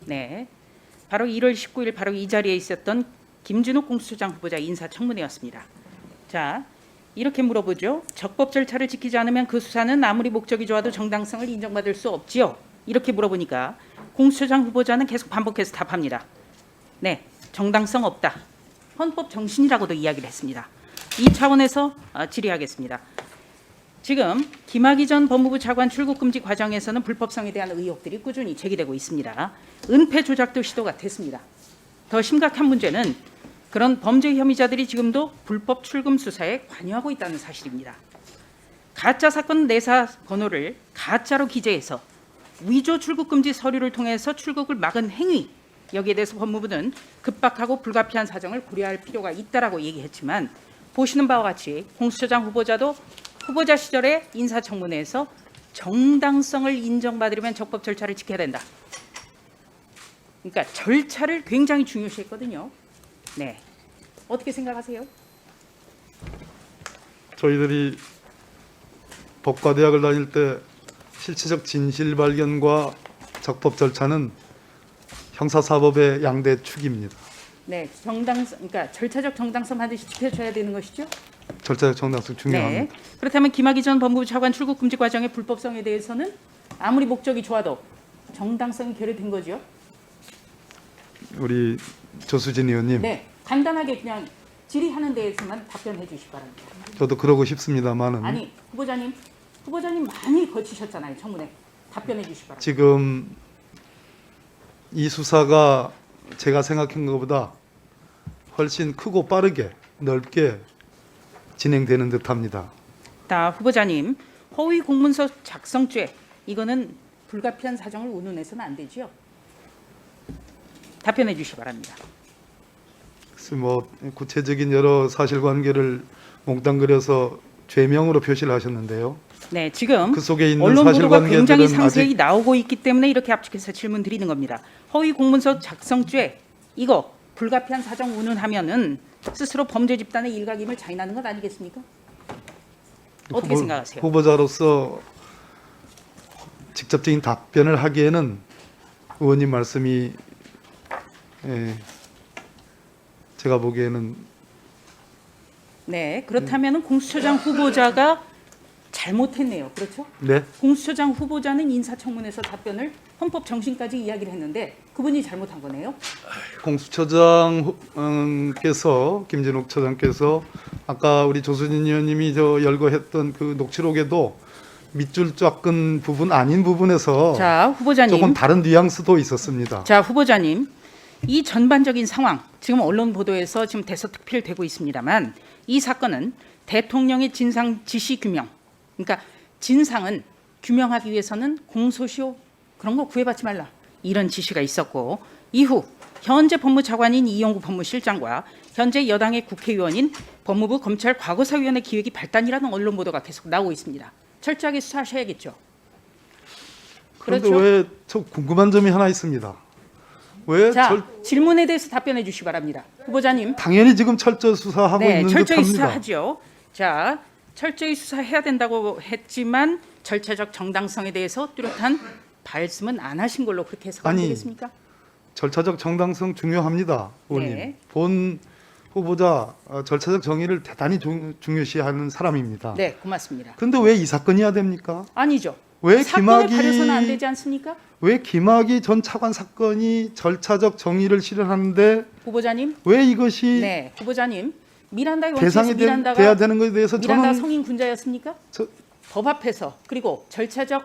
네, 바로 1월 19일 바로 이 자리에 있었던 김진욱 공수처장 후보자 인사청문회였습니다. 자, 이렇게 물어보죠. 적법 절차를 지키지 않으면 그 수사는 아무리 목적이 좋아도 정당성을 인정받을 수 없지요. 이렇게 물어보니까 공수처장 후보자는 계속 반복해서 답합니다. 네, 정당성 없다. 헌법 정신이라고도 이야기를 했습니다. 이 차원에서 질의하겠습니다. 지금 김학의 전 법무부 차관 출국 금지 과정에서는 불법성에 대한 의혹들이 꾸준히 제기되고 있습니다. 은폐 조작도 시도가 됐습니다. 더 심각한 문제는 그런 범죄 혐의자들이 지금도 불법 출금 수사에 관여하고 있다는 사실입니다. 가짜 사건 내사 번호를 가짜로 기재해서 위조 출국 금지 서류를 통해서 출국을 막은 행위, 여기에 대해서 법무부는 급박하고 불가피한 사정을 고려할 필요가 있다라고 얘기했지만 보시는 바와 같이 공수처장 후보자도 후보자 시절에 인사청문회에서 정당성을 인정받으려면 적법 절차를 지켜야 된다. 그러니까 절차를 굉장히 중요시했거든요. 네, 어떻게 생각하세요? 저희들이 법과대학을 다닐 때 실체적 진실 발견과 적법 절차는 형사사법의 양대 축입니다. 네, 정당성, 그러니까 절차적 정당성 반드시 지켜줘야 되는 것이죠. 절차적 정당성 중요합니다. 네. 그렇다면 김학의 전 법무부 차관 출국 금지 과정의 불법성에 대해서는 아무리 목적이 좋아도 정당성이 결여된 거죠. 우리 조수진 의원님, 네, 간단하게 그냥 질의하는 데에서만 답변해 주시기 바랍니다. 저도 그러고 싶습니다만은 아니, 후보자님 많이 거치셨잖아요, 청문회. 답변해 주시기 바랍니다. 지금 이 수사가 제가 생각한 것보다 훨씬 크고 빠르게 넓게 진행되는 듯합니다. 자, 후보자님, 허위 공문서 작성죄, 이거는 불가피한 사정을 운운해서는 안 되죠. 답변해 주시기 바랍니다. 그래서 뭐 구체적인 여러 사실관계를 몽땅 그려서 죄명으로 표시를 하셨는데요. 네, 지금 그 속에 있는 언론 보도가 굉장히 사실관계들은 상세히 아직 나오고 있기 때문에 이렇게 압축해서 질문 드리는 겁니다. 허위 공문서 작성죄, 이거 불가피한 사정 운운하면은 스스로 범죄 집단의 일각임을 자인하는 것 아니겠습니까? 어떻게 생각하세요? 후보자로서 직접적인 답변을 하기에는 의원님 말씀이 제가 보기에는 네, 그렇다면은 공수처장 후보자가 잘못했네요. 그렇죠? 네, 공수처장 후보자는 인사청문회에서 답변을 헌법 정신까지 이야기를 했는데 그분이 잘못한 거네요. 공수처장께서 김진욱 처장께서 아까 우리 조수진 의원님이 열거했던 그 녹취록에도 밑줄 쫙은 부분 아닌 부분에서 자, 후보자님. 조금 다른 뉘앙스도 있었습니다. 자, 후보자님. 이 전반적인 상황, 지금 언론 보도에서 지금 대서특필되고 있습니다만 이 사건은 대통령의 진상 지시 규명, 그러니까 진상은 규명하기 위해서는 공소시효 그런 거 구애받지 말라 이런 지시가 있었고 이후 현재 법무차관인 이용구 법무실장과 현재 여당의 국회의원인 법무부 검찰 과거사위원회 기획이 발단이라는 언론 보도가 계속 나오고 있습니다. 철저하게 수사하셔야겠죠. 그런데 그렇죠? 왜 저 궁금한 점이 하나 있습니다. 왜 자, 질문에 대해서 답변해 주시기 바랍니다. 후보자님. 당연히 지금 철저 수사하고 네, 있는 철저히 듯합니다. 수사하죠. 자, 철저히 수사해야 된다고 했지만 절차적 정당성에 대해서 뚜렷한 말씀은 안 하신 걸로 그렇게 해석하면 아니, 되겠습니까? 절차적 정당성 중요합니다, 의원님. 네. 본 후보자 절차적 정의를 대단히 중요시하는 사람입니다. 네, 고맙습니다. 그런데 왜 이 사건이야 됩니까? 아니죠. 왜 사건을 가려서는 안 되지 않습니까? 왜 김학의 전 차관 사건이 절차적 정의를 실현하는데 후보자님. 왜 이것이 네, 후보자님. 미란다의 대상이 원칙에서 미란다가 돼야 되는 것에 대해서 미란다 저는 성인 군자였습니까? 저- 법 앞에서 그리고 절차적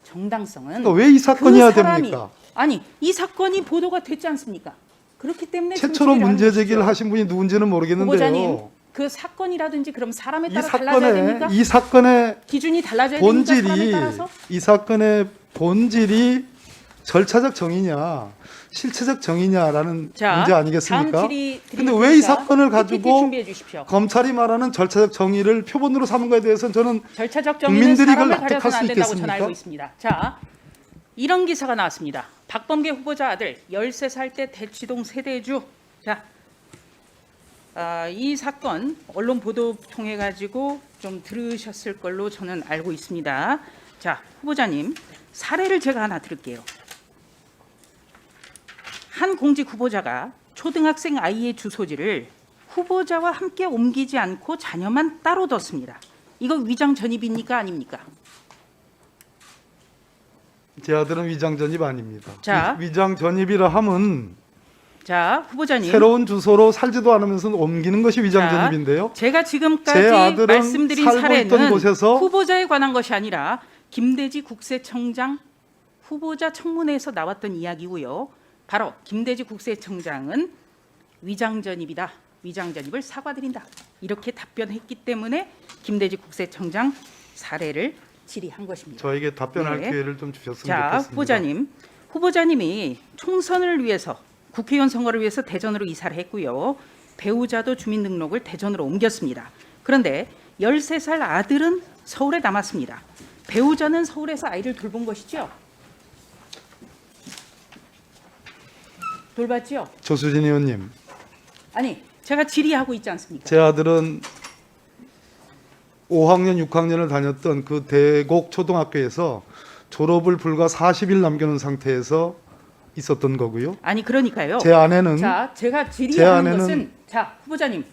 정당성은 그러니까 왜 이 사건이야 그 사람이, 됩니까? 아니, 이 사건이 보도가 됐지 않습니까? 그렇기 때문에 지금 최초로 질의를 하는 문제 제기를 것이죠. 하신 분이 누군지는 후보자님, 모르겠는데요. 그 사건이라든지 그럼 사람에 이 따라 달라져야 됩니까? 사건의 기준이 달라져야 됩니까? 사람에 본질이 따라서? 이 사건의 본질이 절차적 정의냐 실체적 정의냐라는 자, 문제 아니겠습니까? 다음 질의 근데 왜 이 드리겠습니다. 사건을 PPT 가지고 준비해 주십시오. 검찰이 말하는 절차적 정의를 표본으로 삼은 것에 대해서는 저는 절차적 정의는 국민들이 이걸 사람을 납득할 가려서는 수 안 된다고 저는 있겠습니까? 알고 있습니다. 자, 이런 기사가 나왔습니다. 박범계 후보자 아들 13살 때 대치동 세대주. 자, 이 사건 언론 보도 통해 가지고 좀 들으셨을 걸로 저는 알고 있습니다. 자, 후보자님 사례를 제가 하나 들을게요. 한 공직 후보자가 초등학생 아이의 주소지를 후보자와 함께 옮기지 않고 자녀만 따로 뒀습니다. 이거 위장 전입입니까 아닙니까? 제 아들은 위장 전입 아닙니다. 자. 위장 전입이라 함은 자, 후보자님. 새로운 주소로 살지도 않으면서 옮기는 것이 위장 자, 전입인데요. 제가 제 지금까지 아들은 말씀드린 살고 사례는 있던 곳에서 후보자에 관한 것이 아니라 김대지 국세청장 후보자 청문회에서 나왔던 이야기고요. 바로 김대지 국세청장은 위장 전입이다. 위장 전입을 사과드린다. 이렇게 답변했기 때문에 김대지 국세청장 사례를 질의한 것입니다. 저에게 답변할 네. 기회를 좀 주셨으면 자, 좋겠습니다. 후보자님이 총선을 위해서 국회의원 선거를 위해서 대전으로 이사를 했고요. 배우자도 주민등록을 대전으로 옮겼습니다. 그런데 13살 아들은 서울에 남았습니다. 배우자는 서울에서 아이를 돌본 것이죠? 돌봤죠? 조수진 의원님, 아니, 제가 질의하고 있지 않습니까? 제 아들은 5학년, 6학년을 다녔던 그 대곡 초등학교에서 졸업을 불과 40일 남겨놓은 상태에서 있었던 거고요. 아니, 그러니까요. 제 아내는 자, 제가 제 질의하는 아내는 것은 자, 후보자님.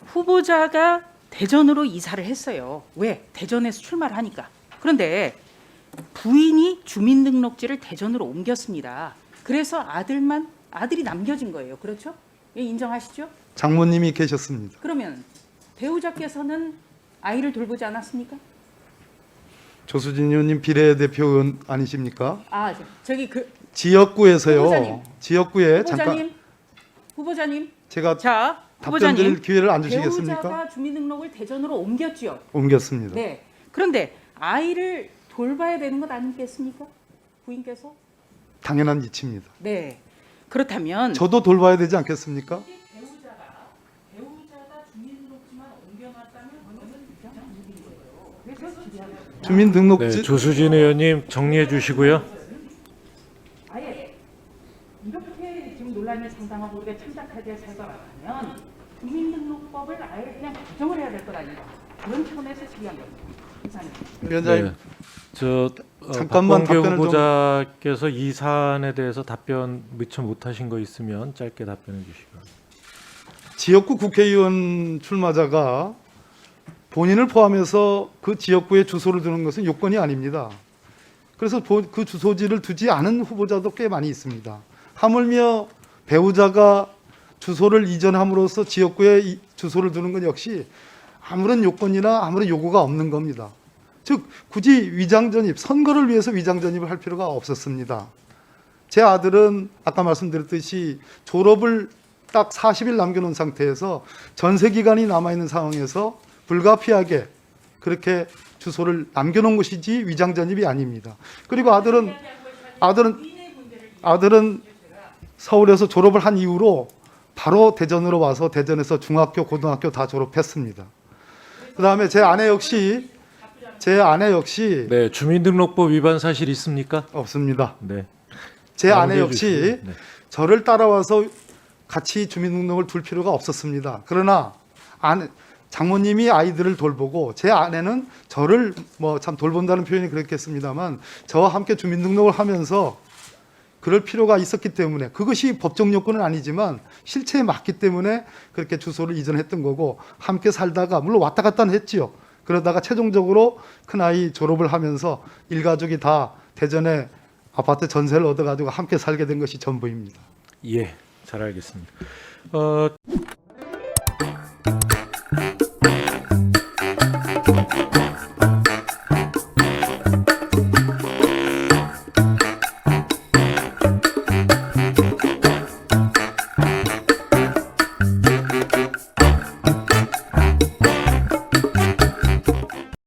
후보자가 대전으로 이사를 했어요. 왜? 대전에서 출마를 하니까. 그런데 부인이 주민등록지를 대전으로 옮겼습니다. 그래서 아들이 남겨진 거예요. 그렇죠? 예, 인정하시죠? 장모님이 계셨습니다. 그러면 배우자께서는 아이를 돌보지 않았습니까? 조수진 의원님 비례대표 의원 아니십니까? 아, 저기 그 지역구에서요. 후보자님. 지역구에 잠깐 후보자님. 제가 자, 답변 드릴 후보자님. 기회를 안 주시겠습니까? 배우자가 주민등록을 대전으로 옮겼죠. 옮겼습니다. 네. 그런데 아이를 돌봐야 되는 것 아니겠습니까? 부인께서? 당연한 이치입니다. 네. 그렇다면 저도 돌봐야 되지 않겠습니까? 배우자가 주민등록지만 옮겨놨다면 그거는 그래서 주민등록지 네, 조수진 의원님 정리해 주시고요. 아예 이렇게 지금 논란이 상당하고 우리가 참작하게 살아가면 주민등록법을 아예 그냥 개정을 해야 될 것 아닌가 그런 차원에서 질의한 겁니다. 이사님. 위원장님 네, 저 잠깐만 박범계 답변을 좀- 후보자께서 이 사안에 대해서 답변 미처 못하신 거 있으면 짧게 답변해 주시고. 지역구 국회의원 출마자가 본인을 포함해서 그 지역구에 주소를 두는 것은 요건이 아닙니다. 그래서 그 주소지를 두지 않은 후보자도 꽤 많이 있습니다. 하물며 배우자가 주소를 이전함으로써 지역구에 주소를 두는 건 역시 아무런 요건이나 아무런 요구가 없는 겁니다. 즉 굳이 위장전입, 선거를 위해서 위장전입을 할 필요가 없었습니다. 제 아들은 아까 말씀드렸듯이 졸업을 딱 40일 남겨놓은 상태에서 전세 기간이 남아있는 상황에서 불가피하게 그렇게 주소를 남겨놓은 것이지 위장전입이 아닙니다. 그리고 아들은 서울에서 졸업을 한 이후로 바로 대전으로 와서 대전에서 중학교, 고등학교 다 졸업했습니다. 그다음에 제 아내 역시 네, 주민등록법 위반 사실 있습니까? 없습니다. 네. 제 아내 마무리해 역시 주시고요. 네. 저를 따라와서 같이 주민등록을 둘 필요가 없었습니다. 그러나 장모님이 아이들을 돌보고 제 아내는 저를 뭐 참 돌본다는 표현이 그렇겠습니다만 저와 함께 주민등록을 하면서 그럴 필요가 있었기 때문에 그것이 법적 요건은 아니지만 실체에 맞기 때문에 그렇게 주소를 이전했던 거고 함께 살다가 물론 왔다 갔다는 했지요. 그러다가 최종적으로 큰아이 졸업을 하면서 일가족이 다 대전에 아파트 전세를 얻어가지고 함께 살게 된 것이 전부입니다. 예, 잘 알겠습니다.